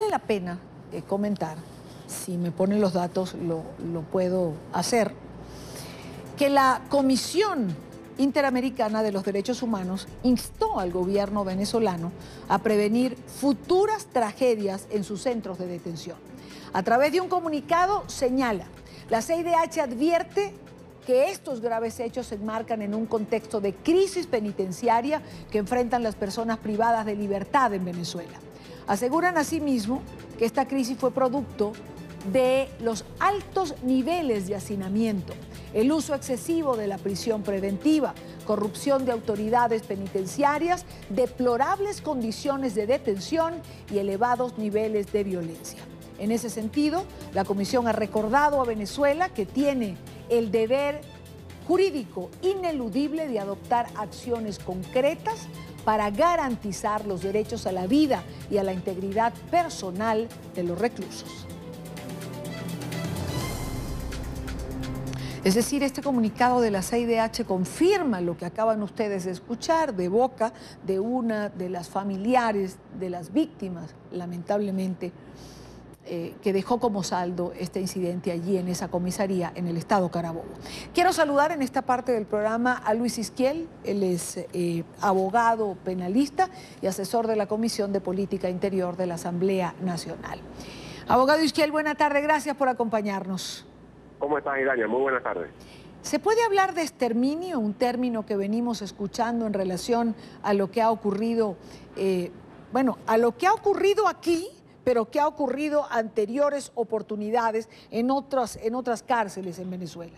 vale la pena comentar, si me ponen los datos lo puedo hacer, que la Comisión Interamericana de los Derechos Humanos instó al gobierno venezolano a prevenir futuras tragedias en sus centros de detención. A través de un comunicado señala, la CIDH advierte que estos graves hechos se enmarcan en un contexto de crisis penitenciaria que enfrentan las personas privadas de libertad en Venezuela. Aseguran asimismo que esta crisis fue producto de los altos niveles de hacinamiento, el uso excesivo de la prisión preventiva, corrupción de autoridades penitenciarias, deplorables condiciones de detención y elevados niveles de violencia. En ese sentido, la Comisión ha recordado a Venezuela que tiene el deber jurídico ineludible de adoptar acciones concretas para garantizar los derechos a la vida y a la integridad personal de los reclusos. Es decir, este comunicado de la CIDH confirma lo que acaban ustedes de escuchar de boca de una de las familiares de las víctimas, lamentablemente, que dejó como saldo este incidente allí en esa comisaría en el estado Carabobo. Quiero saludar en esta parte del programa a Luis Isquiel. Él es abogado penalista y asesor de la Comisión de Política Interior de la Asamblea Nacional. Abogado Isquiel, buena tarde, gracias por acompañarnos. ¿Cómo estás, Idania? Muy buenas tardes. ¿Se puede hablar de exterminio, un término que venimos escuchando en relación a lo que ha ocurrido, a lo que ha ocurrido aquí, pero que ha ocurrido anteriores oportunidades en otras cárceles en Venezuela?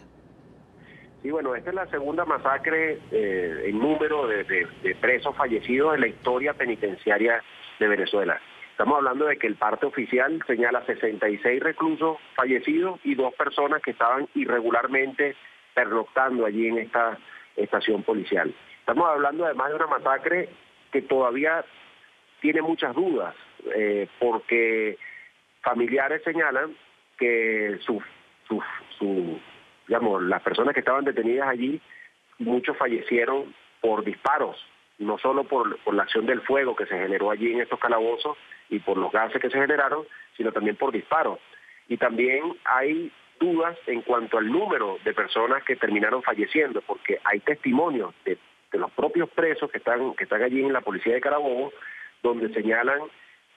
Sí, bueno, esta es la segunda masacre en número de presos fallecidos en la historia penitenciaria de Venezuela. Estamos hablando de que el parte oficial señala 66 reclusos fallecidos y 2 personas que estaban irregularmente pernoctando allí en esta estación policial. Estamos hablando además de una masacre que todavía tiene muchas dudas, porque familiares señalan que las personas que estaban detenidas allí, muchos fallecieron por disparos, no solo por la acción del fuego que se generó allí en estos calabozos y por los gases que se generaron, sino también por disparos. Y también hay dudas en cuanto al número de personas que terminaron falleciendo, porque hay testimonios de los propios presos que están allí en la policía de Carabobo, donde señalan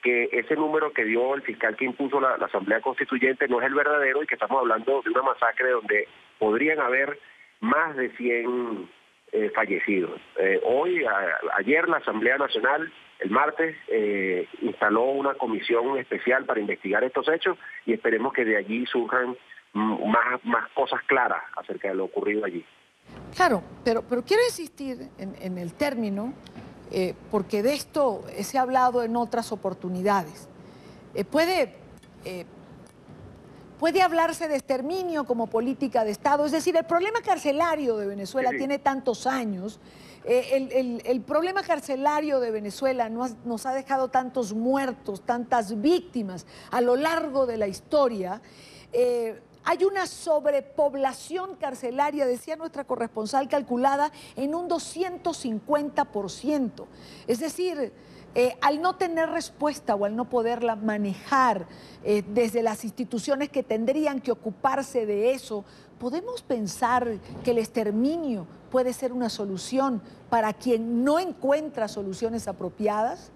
que ese número que dio el fiscal que impuso la Asamblea Constituyente no es el verdadero y que estamos hablando de una masacre donde podrían haber más de 100 fallecidos. Ayer la Asamblea Nacional, el martes, instaló una comisión especial para investigar estos hechos y esperemos que de allí surjan más cosas claras acerca de lo ocurrido allí. Claro, pero quiero insistir en el término, porque de esto se ha hablado en otras oportunidades. Puede hablarse de exterminio como política de Estado, es decir, el problema carcelario de Venezuela tiene tantos años, el problema carcelario de Venezuela nos ha dejado tantos muertos, tantas víctimas a lo largo de la historia. Hay una sobrepoblación carcelaria, decía nuestra corresponsal, calculada en un 250%. Es decir, al no tener respuesta o al no poderla manejar desde las instituciones que tendrían que ocuparse de eso, ¿podemos pensar que el exterminio puede ser una solución para quien no encuentra soluciones apropiadas?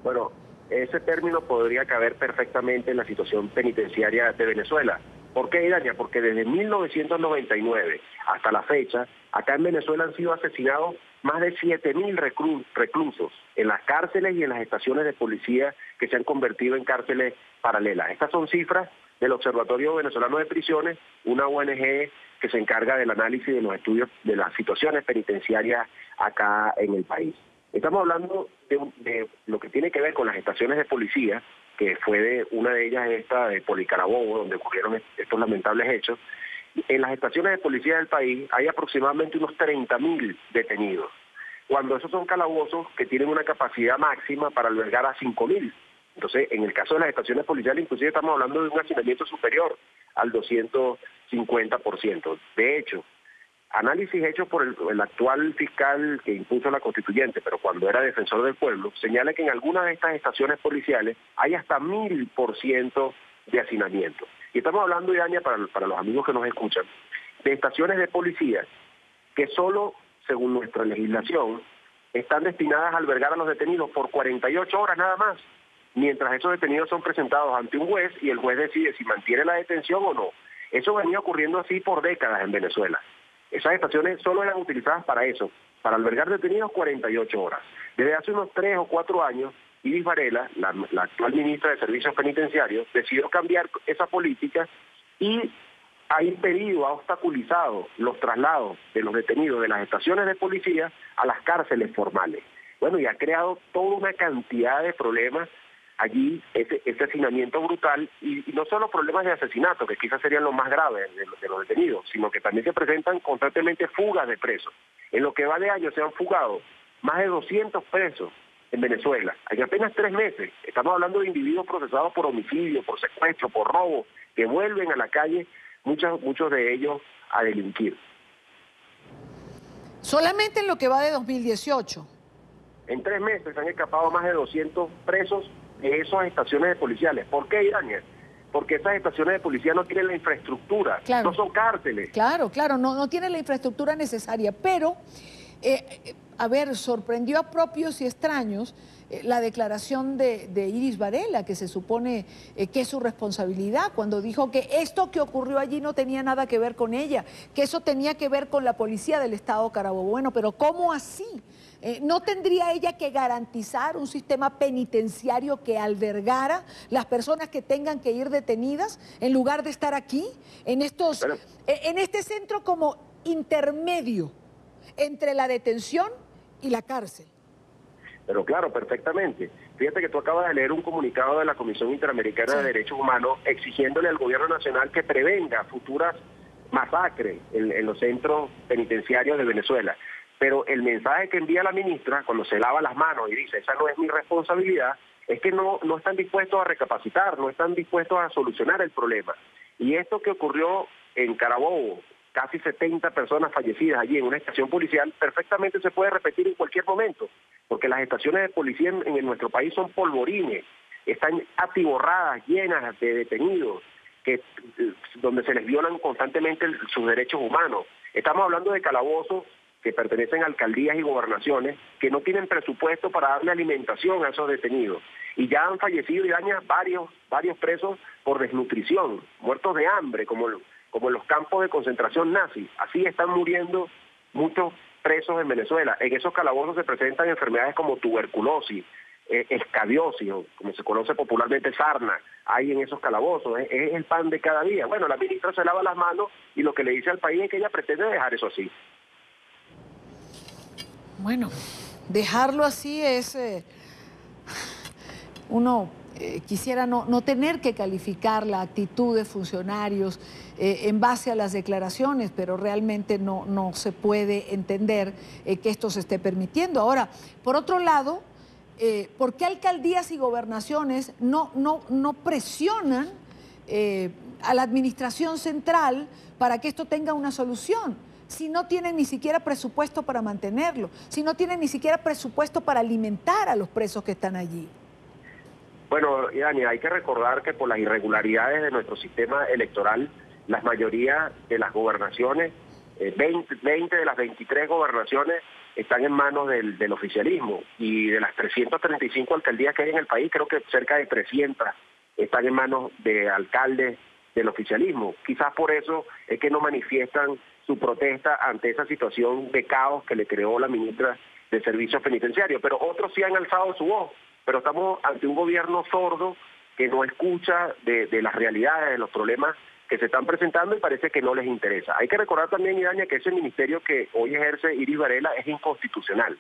Bueno, ese término podría caber perfectamente en la situación penitenciaria de Venezuela. ¿Por qué, Idania? Porque desde 1999 hasta la fecha, acá en Venezuela han sido asesinados más de 7.000 reclusos en las cárceles y en las estaciones de policía que se han convertido en cárceles paralelas. Estas son cifras del Observatorio Venezolano de Prisiones, una ONG que se encarga del análisis de los estudios de las situaciones penitenciarias acá en el país. Estamos hablando de lo que tiene que ver con las estaciones de policía, que fue una de ellas esta de Policarabobo, donde ocurrieron estos lamentables hechos. En las estaciones de policía del país hay aproximadamente unos 30.000 detenidos, cuando esos son calabozos que tienen una capacidad máxima para albergar a 5.000. Entonces, en el caso de las estaciones policiales, inclusive estamos hablando de un hacinamiento superior al 250%. De hecho, Análisis hechos por el actual fiscal que impuso la constituyente, pero cuando era defensor del pueblo, señala que en algunas de estas estaciones policiales hay hasta 1000% de hacinamiento. Y estamos hablando, Idaña, para los amigos que nos escuchan, de estaciones de policía que solo, según nuestra legislación, están destinadas a albergar a los detenidos por 48 horas nada más, mientras esos detenidos son presentados ante un juez y el juez decide si mantiene la detención o no. Eso venía ocurriendo así por décadas en Venezuela. Esas estaciones solo eran utilizadas para eso, para albergar detenidos 48 horas. Desde hace unos 3 o 4 años, Iris Varela, la actual ministra de Servicios Penitenciarios, decidió cambiar esa política y ha impedido, ha obstaculizado los traslados de los detenidos de las estaciones de policía a las cárceles formales. Bueno, y ha creado toda una cantidad de problemas allí, ese hacinamiento brutal, y no solo problemas de asesinato, que quizás serían los más graves de los detenidos, sino que también se presentan constantemente fugas de presos. En lo que va de año se han fugado más de 200 presos en Venezuela, en apenas 3 meses. Estamos hablando de individuos procesados por homicidio, por secuestro, por robo, que vuelven a la calle, muchos de ellos a delinquir. Solamente en lo que va de 2018. En 3 meses han escapado más de 200 presos de esas estaciones de policiales. ¿Por qué, Idaña? Porque esas estaciones de policía no tienen la infraestructura, claro, no son cárceles. Claro, no tienen la infraestructura necesaria, pero, a ver, sorprendió a propios y extraños la declaración de Iris Varela, que se supone que es su responsabilidad, cuando dijo que esto que ocurrió allí no tenía nada que ver con ella, que eso tenía que ver con la policía del Estado Carabobo. Bueno, pero ¿cómo así? ¿No tendría ella que garantizar un sistema penitenciario que albergara las personas que tengan que ir detenidas en lugar de estar aquí, en este centro como intermedio entre la detención y la cárcel? Pero claro, perfectamente. Fíjate que tú acabas de leer un comunicado de la Comisión Interamericana de Derechos Humanos exigiéndole al gobierno nacional que prevenga futuras masacres en los centros penitenciarios de Venezuela. Pero el mensaje que envía la ministra cuando se lava las manos y dice, esa no es mi responsabilidad, es que no están dispuestos a recapacitar, no están dispuestos a solucionar el problema. Y esto que ocurrió en Carabobo, casi 70 personas fallecidas allí en una estación policial, perfectamente se puede repetir en cualquier momento, porque las estaciones de policía en nuestro país son polvorines, están atiborradas, llenas de detenidos, donde se les violan constantemente sus derechos humanos. Estamos hablando de calabozos que pertenecen a alcaldías y gobernaciones que no tienen presupuesto para darle alimentación a esos detenidos. Y ya han fallecido, Idaña, varios presos por desnutrición, muertos de hambre, como en los campos de concentración nazis. Así están muriendo muchos presos en Venezuela. En esos calabozos se presentan enfermedades como tuberculosis, escabiosis, o como se conoce popularmente, sarna. Hay en esos calabozos, es el pan de cada día. Bueno, la ministra se lava las manos y lo que le dice al país es que ella pretende dejar eso así. Bueno, dejarlo así es... uno quisiera no tener que calificar la actitud de funcionarios en base a las declaraciones, pero realmente no se puede entender que esto se esté permitiendo. Ahora, por otro lado, ¿por qué alcaldías y gobernaciones no presionan a la administración central para que esto tenga una solución? Si no tienen ni siquiera presupuesto para mantenerlo, si no tienen ni siquiera presupuesto para alimentar a los presos que están allí. Bueno, Dani, hay que recordar que por las irregularidades de nuestro sistema electoral, la mayoría de las gobernaciones, 20 de las 23 gobernaciones están en manos del oficialismo, y de las 335 alcaldías que hay en el país, creo que cerca de 300 están en manos de alcaldes del oficialismo. Quizás por eso es que no manifiestan su protesta ante esa situación de caos que le creó la ministra de Servicios Penitenciarios, pero otros sí han alzado su voz. Pero estamos ante un gobierno sordo que no escucha de las realidades, de los problemas que se están presentando, y parece que no les interesa. Hay que recordar también, Idaña, que ese ministerio que hoy ejerce Iris Varela es inconstitucional.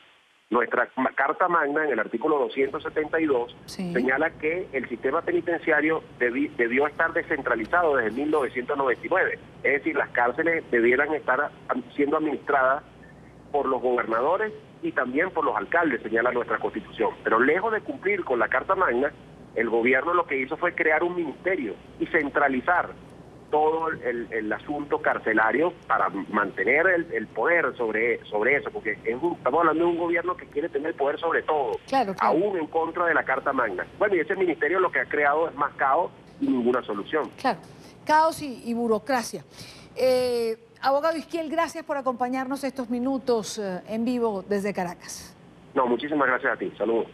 Nuestra Carta Magna, en el artículo 272, señala que el sistema penitenciario debió estar descentralizado desde 1999. Es decir, las cárceles debieran estar siendo administradas por los gobernadores y también por los alcaldes, señala nuestra Constitución. Pero lejos de cumplir con la Carta Magna, el gobierno lo que hizo fue crear un ministerio y centralizar todo el asunto carcelario para mantener el poder sobre eso, porque estamos hablando de un gobierno que quiere tener el poder sobre todo, claro. Aún en contra de la Carta Magna. Bueno, y ese ministerio lo que ha creado es más caos y ninguna solución. Claro, caos y burocracia. Abogado Izquiel, gracias por acompañarnos estos minutos en vivo desde Caracas. No, muchísimas gracias a ti. Saludos.